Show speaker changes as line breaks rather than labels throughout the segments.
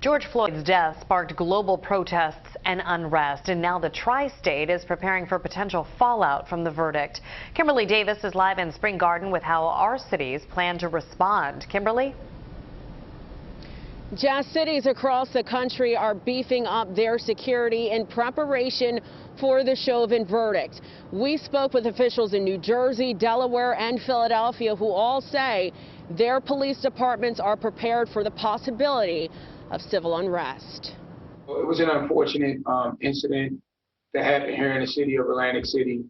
George Floyd's death sparked global protests and unrest, and now the tri-state is preparing for potential fallout from the verdict. Kimberly Davis is live in Spring Garden with how our cities plan to respond. Kimberly?
Jazz, cities across the country are beefing up their security in preparation for the Chauvin verdict. We spoke with officials in New Jersey, Delaware, and Philadelphia who all say their police departments are prepared for the possibility of civil unrest.
It was an unfortunate incident that happened here in the city of Atlantic City.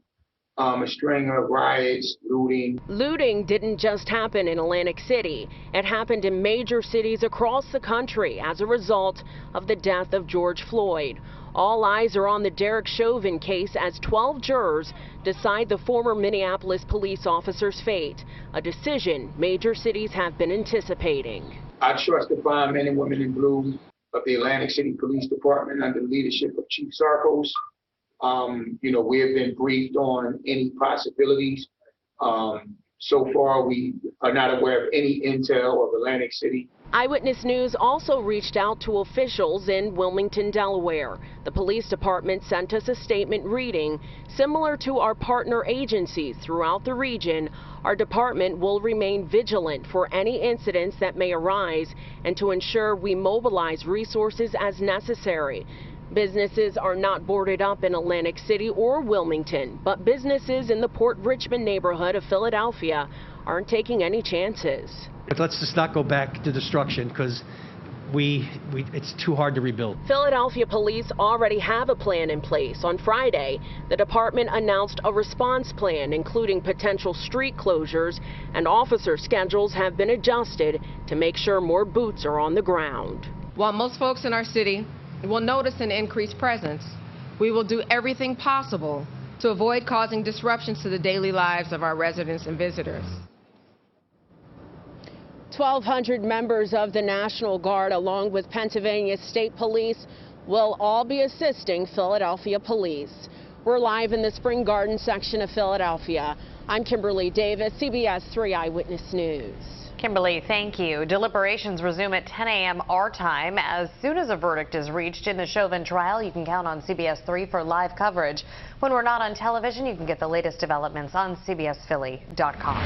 A string of riots, looting.
Looting didn't just happen in Atlantic City. It happened in major cities across the country as a result of the death of George Floyd. All eyes are on the Derek Chauvin case as 12 jurors decide the former Minneapolis police officer's fate, a decision major cities have been anticipating.
I trust the fine men and women in blue of the Atlantic City Police Department under the leadership of Chief Sarkos. We have been briefed on any possibilities. So far, we are not aware of any intel of Atlantic City.
Eyewitness News also reached out to officials in Wilmington, Delaware. The police department sent us a statement reading, similar to our partner agencies throughout the region, our department will remain vigilant for any incidents that may arise and to ensure we mobilize resources as necessary. Businesses are not boarded up in Atlantic City or Wilmington, but businesses in the Port Richmond neighborhood of Philadelphia aren't taking any chances.
Let's just not go back to destruction because it's too hard to rebuild.
Philadelphia police already have a plan in place. On Friday, the department announced a response plan, including potential street closures, and officer schedules have been adjusted to make sure more boots are on the ground.
While most folks in our city will notice an increased presence, we will do everything possible to avoid causing disruptions to the daily lives of our residents and visitors.
1,200 members of the National Guard, along with Pennsylvania State Police, will all be assisting Philadelphia police. We're live in the Spring Garden section of Philadelphia. I'm Kimberly Davis, CBS 3 Eyewitness News.
Kimberly, thank you. Deliberations resume at 10 a.m. our time. As soon as a verdict is reached in the Chauvin trial, you can count on CBS 3 for live coverage. When we're not on television, you can get the latest developments on CBSPhilly.com.